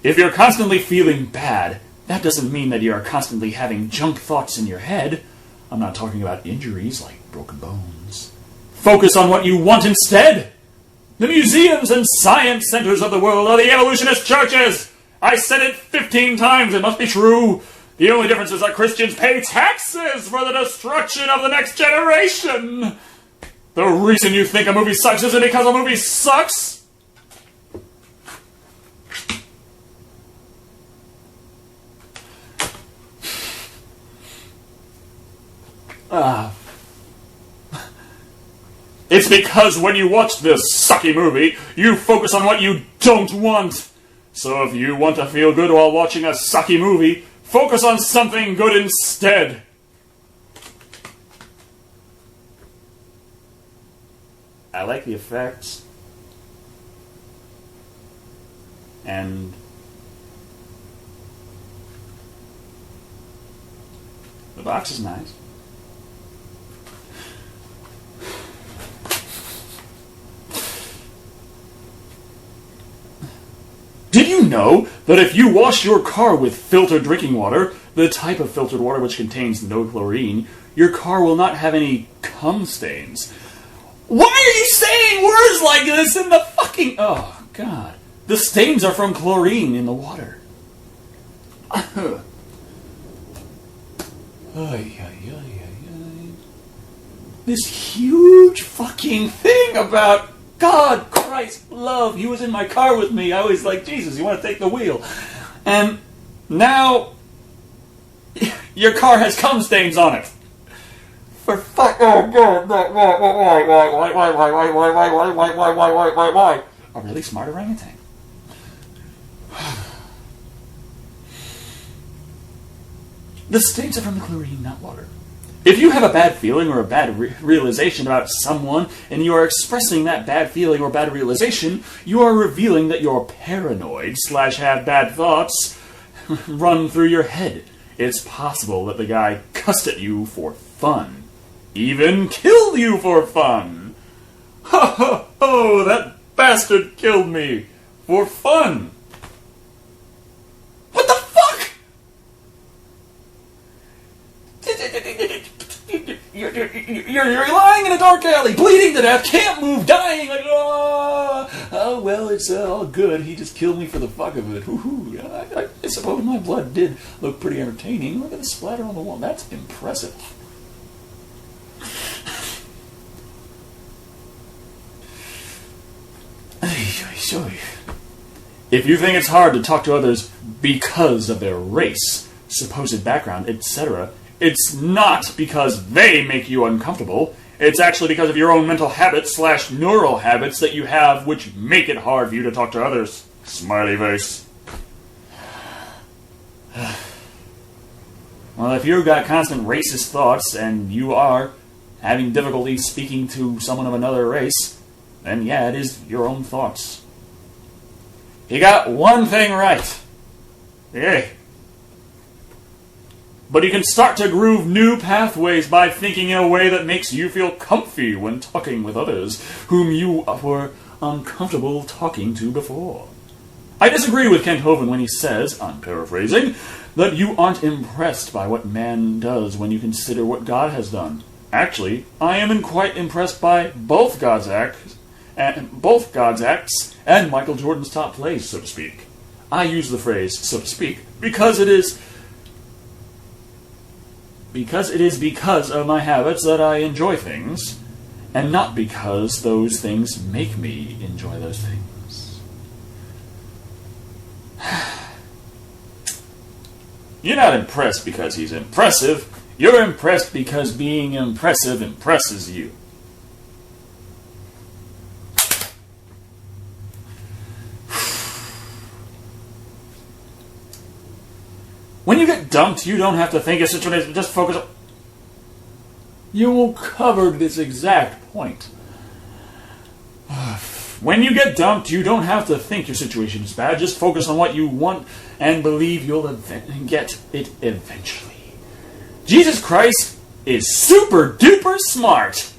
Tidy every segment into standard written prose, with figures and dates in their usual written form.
If you're constantly feeling bad, that doesn't mean that you are constantly having junk thoughts in your head. I'm not talking about injuries like broken bones. Focus on what you want instead. The museums and science centers of the world are the evolutionist churches. I said it 15 times, it must be true. The only difference is that Christians pay taxes for the destruction of the next generation. The reason you think a movie sucks isn't because a movie sucks. It's because when you watch this sucky movie, you focus on what you don't want. So if you want to feel good while watching a sucky movie, focus on something good instead. I like the effects. And the box is nice. Did you know that if you wash your car with filtered drinking water, the type of filtered water which contains no chlorine, your car will not have any cum stains? Why are you saying words like this in the fucking... Oh, God. The stains are from chlorine in the water. This huge fucking thing about... God, Christ, love, he was in my car with me. I was like, Jesus, you want to take the wheel? And now, your car has cum stains on it. For fuck, oh God, why? A really smart orangutan. The stains are from the chlorine, not water. If you have a bad feeling or a bad realization about someone, and you are expressing that bad feeling or bad realization, you are revealing that you're paranoid / have bad thoughts run through your head. It's possible that the guy cussed at you for fun. Even killed you for fun. Ho ho ho, that bastard killed me. For fun. What the fuck? You're lying in a dark alley, bleeding to death, can't move, dying, like, oh well, it's all good. He just killed me for the fuck of it. I suppose my blood did look pretty entertaining. Look at the splatter on the wall. That's impressive. If you think it's hard to talk to others because of their race, supposed background, etc., it's not because they make you uncomfortable. It's actually because of your own mental habits / neural habits that you have which make it hard for you to talk to others. Smiley face. Well, if you've got constant racist thoughts and you are having difficulty speaking to someone of another race, then yeah, it is your own thoughts. You got one thing right. Yay. But you can start to groove new pathways by thinking in a way that makes you feel comfy when talking with others whom you were uncomfortable talking to before. I disagree with Kent Hovind when he says, I'm paraphrasing, that you aren't impressed by what man does when you consider what God has done. Actually, I am quite impressed by both God's acts and Michael Jordan's top plays, so to speak. I use the phrase, so to speak, because it is because of my habits that I enjoy things, and not because those things make me enjoy those things. You're not impressed because he's impressive. You're impressed because being impressive impresses you. When you get dumped, you don't have to think a situation, just focus on... You covered this exact point. When you get dumped, you don't have to think your situation is bad, just focus on what you want and believe you'll get it eventually. Jesus Christ is super duper smart.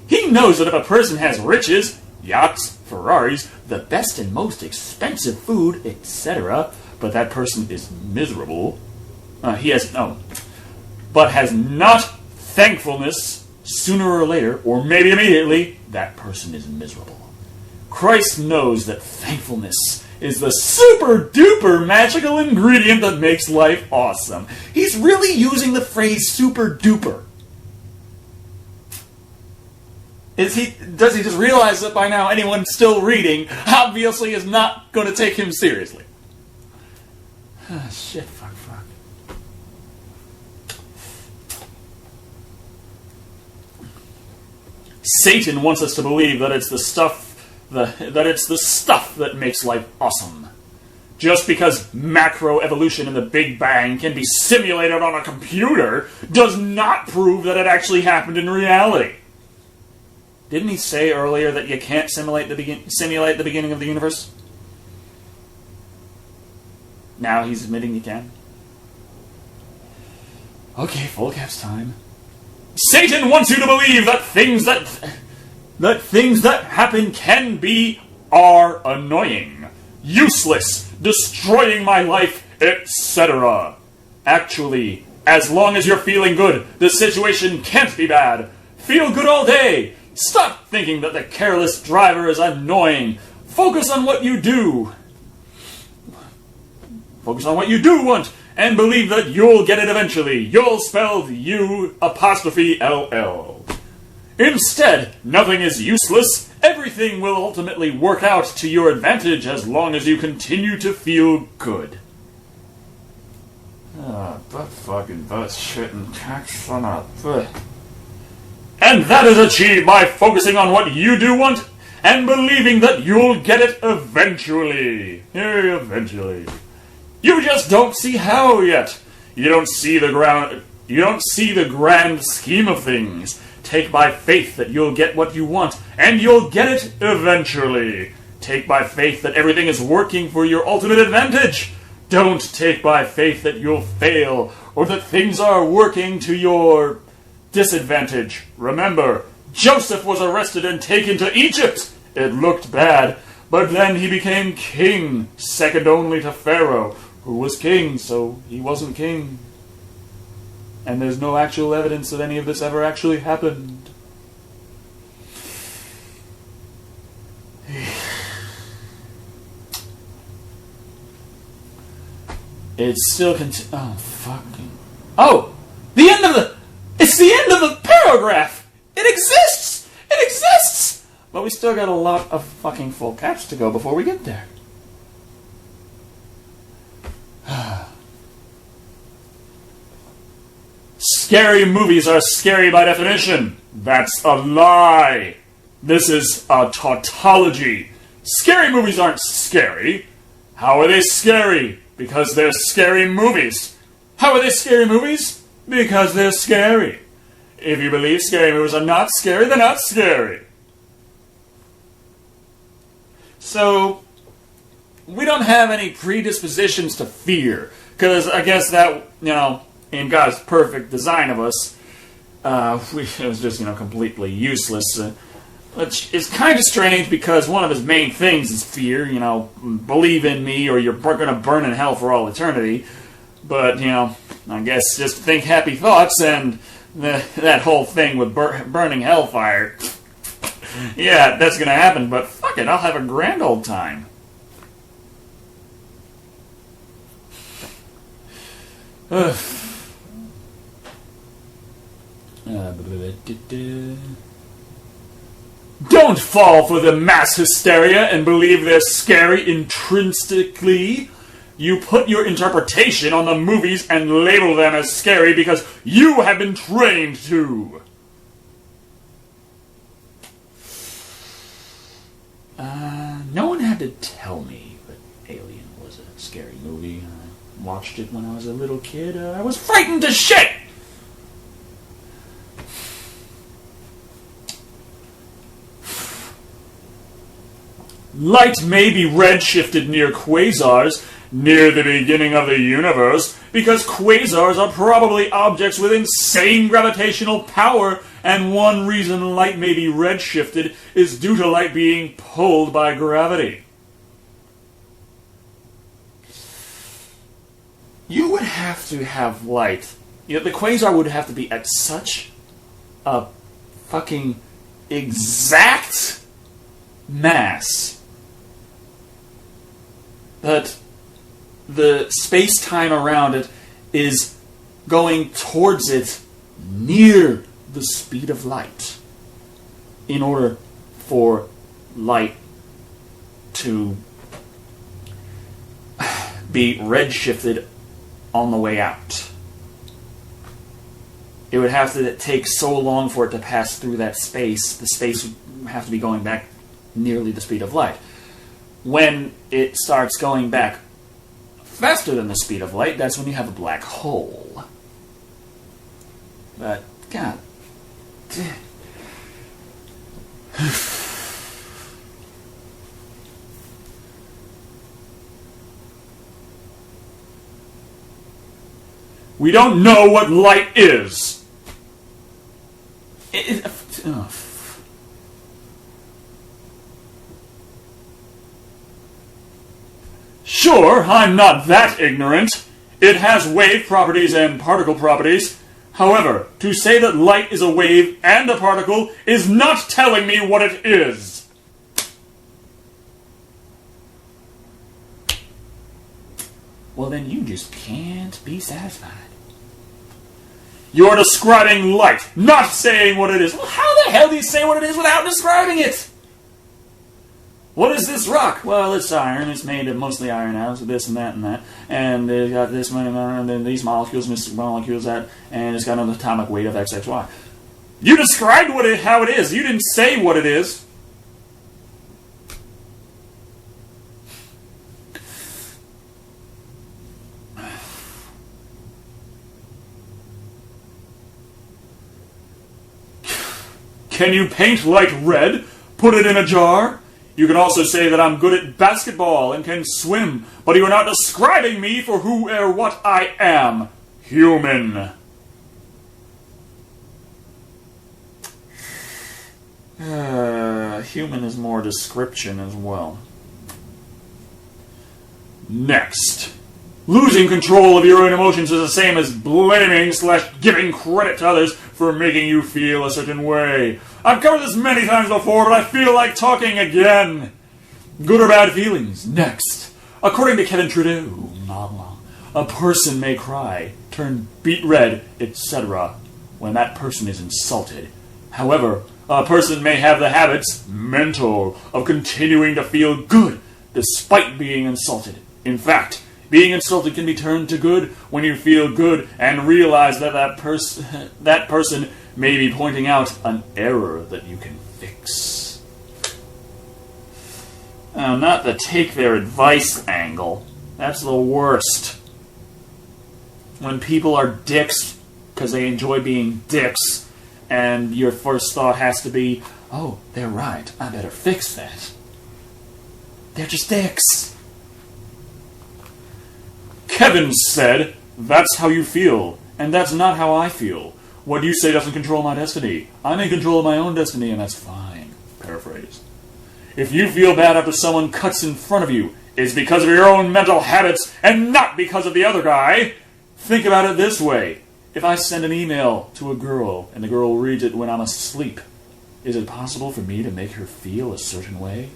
He knows that if a person has riches, yachts, Ferraris, the best and most expensive food, etc., but that person is miserable. But has not thankfulness, sooner or later, or maybe immediately, that person is miserable. Christ knows that thankfulness is the super duper magical ingredient that makes life awesome. He's really using the phrase super duper. Does he just realize that by now anyone still reading obviously is not going to take him seriously? Shit, fuck. Satan wants us to believe that it's the stuff that makes life awesome. Just because macroevolution and the Big Bang can be simulated on a computer does not prove that it actually happened in reality. Didn't he say earlier that you can't simulate the beginning of the universe? Now he's admitting you can. Okay, full caps time. Satan wants you to believe that things that happen are annoying, useless, destroying my life, etc. Actually, as long as you're feeling good, the situation can't be bad. Feel good all day. Stop thinking that the careless driver is annoying. Focus on what you do. Focus on what you do want, and believe that you'll get it eventually. You'll spell U''LL. Instead, nothing is useless. Everything will ultimately work out to your advantage as long as you continue to feel good. Butt shit and tax son of And that is achieved by focusing on what you do want and believing that you'll get it eventually. Eventually. You just don't see how yet. You don't see the grand scheme of things. Take by faith that you'll get what you want, and you'll get it eventually. Take by faith that everything is working for your ultimate advantage. Don't take by faith that you'll fail, or that things are working to your disadvantage. Remember, Joseph was arrested and taken to Egypt. It looked bad, but then he became king, second only to Pharaoh, who was king, so he wasn't king. And there's no actual evidence that any of this ever actually happened. It's still it's the end of the paragraph! It exists! It exists! But we still got a lot of fucking full caps to go before we get there. Scary movies are scary by definition. That's a lie. This is a tautology. Scary movies aren't scary. How are they scary? Because they're scary movies. How are they scary movies? Because they're scary. If you believe scary movies are not scary, they're not scary. So, we don't have any predispositions to fear. Because I guess that, in God's perfect design of us, it was just, completely useless. Which is kind of strange because one of his main things is fear. Believe in me or you're going to burn in hell for all eternity. But, I guess just think happy thoughts and that whole thing with burning hellfire. Yeah, that's going to happen, but fuck it, I'll have a grand old time. Don't fall for the mass hysteria and believe they're scary intrinsically. You put your interpretation on the movies and label them as scary because you have been trained to. No one had to tell me that Alien was a scary movie. I watched it when I was a little kid. I was frightened to shit! Light may be redshifted near quasars, near the beginning of the universe, because quasars are probably objects with insane gravitational power, and one reason light may be redshifted is due to light being pulled by gravity. you would have to have light. You know, the quasar would have to be at such a fucking exact mass that the space-time around it is going towards it near the speed of light in order for light to be redshifted on the way out. It would have to take so long for it to pass through that space. The space would have to be going back nearly the speed of light. When it starts going back faster than the speed of light, that's when you have a black hole. But, God damn. We don't know what light is. Sure, I'm not that ignorant. It has wave properties and particle properties. However, to say that light is a wave and a particle is not telling me what it is. Well, then you just can't be satisfied. You're describing light, not saying what it is. Well, how the hell do you say what it is without describing it? What is this rock? Well, it's iron. It's made of mostly iron atoms, with this and that and that. And it's got this many, and then these molecules, and this molecules, that, and it's got an atomic weight of XXY. You described how it is. You didn't say what it is. Can you paint light red? Put it in a jar? You can also say that I'm good at basketball and can swim, but you are not describing me for who or what I am. Human. Human is more description as well. Next. Losing control of your own emotions is the same as blaming/giving credit to others for making you feel a certain way. I've covered this many times before, but I feel like talking again. Good or bad feelings. Next. According to Kevin Trudeau, a person may cry, turn beet red, etc. when that person is insulted. However, a person may have the habits, mental, of continuing to feel good despite being insulted. In fact, being insulted can be turned to good when you feel good and realize that that person may be pointing out an error that you can fix. Not the take their advice angle. That's the worst. When people are dicks because they enjoy being dicks, and your first thought has to be, oh, they're right, I better fix that. They're just dicks. Kevin said, that's how you feel, and that's not how I feel. What you say doesn't control my destiny. I'm in control of my own destiny, and that's fine. Paraphrase. If you feel bad after someone cuts in front of you, it's because of your own mental habits, and not because of the other guy. Think about it this way. If I send an email to a girl, and the girl reads it when I'm asleep, is it possible for me to make her feel a certain way?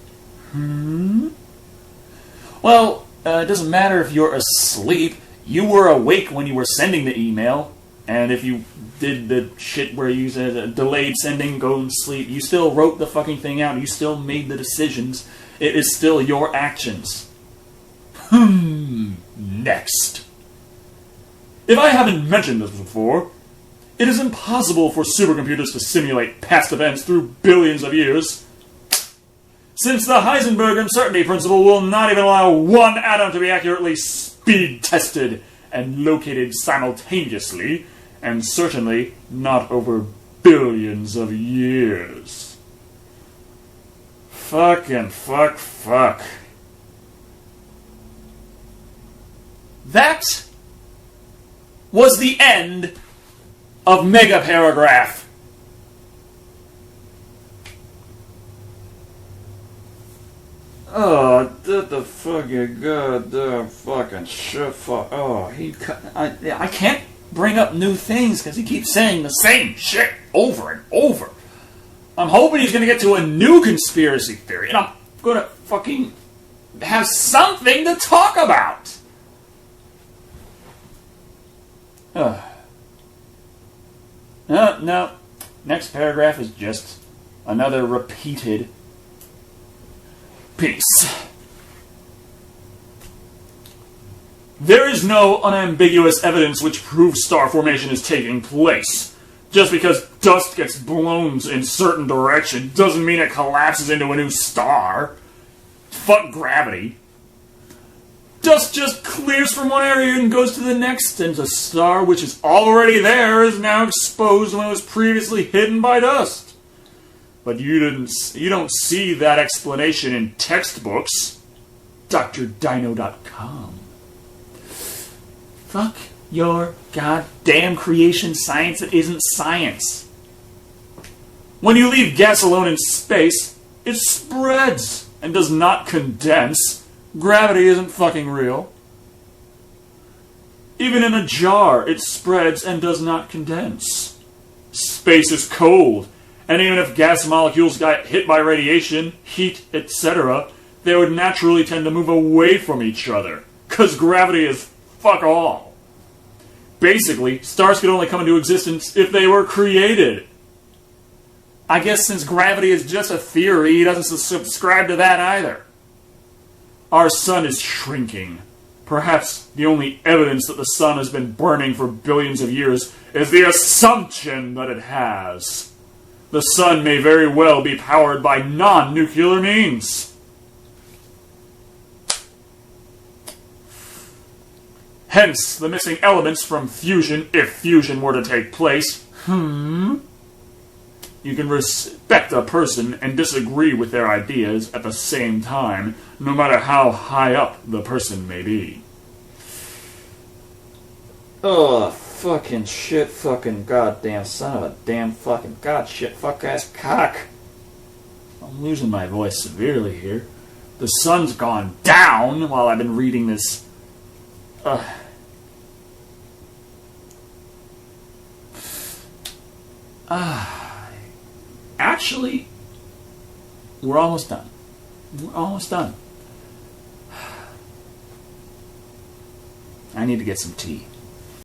Well, it doesn't matter if you're asleep. You were awake when you were sending the email. And if you did the shit where you said delayed sending, go to sleep, you still wrote the fucking thing out. You still made the decisions. It is still your actions. Next. If I haven't mentioned this before, it is impossible for supercomputers to simulate past events through billions of years. Since the Heisenberg uncertainty principle will not even allow one atom to be accurately speed-tested and located simultaneously, and certainly not over billions of years. Fucking fuck. That was the end of Mega Paragraph. shut the fucking goddamn fucking shit. Oh, I can't bring up new things because he keeps saying the same shit over and over. I'm hoping he's going to get to a new conspiracy theory, and I'm going to fucking have something to talk about. No. Next paragraph is just another repeated piece. There is no unambiguous evidence which proves star formation is taking place. Just because dust gets blown in certain direction doesn't mean it collapses into a new star. Fuck gravity. Dust just clears from one area and goes to the next, and the star which is already there is now exposed when it was previously hidden by dust. But you don't see that explanation in textbooks. DrDino.com. Fuck your goddamn creation science that isn't science. When you leave gas alone in space, it spreads and does not condense. Gravity isn't fucking real. Even in a jar, it spreads and does not condense. Space is cold, and even if gas molecules got hit by radiation, heat, etc., they would naturally tend to move away from each other, because gravity is fuck all. Basically, stars could only come into existence if they were created. I guess since gravity is just a theory, he doesn't subscribe to that either. Our sun is shrinking. Perhaps the only evidence that the sun has been burning for billions of years is the assumption that it has. The sun may very well be powered by non-nuclear means. Hence, the missing elements from fusion, if fusion were to take place. You can respect a person and disagree with their ideas at the same time, no matter how high up the person may be. Oh, fucking shit, fucking goddamn son of a damn fucking god shit, fuck ass cock. I'm losing my voice severely here. The sun's gone down while I've been reading this. Actually, we're almost done. We're almost done. I need to get some tea.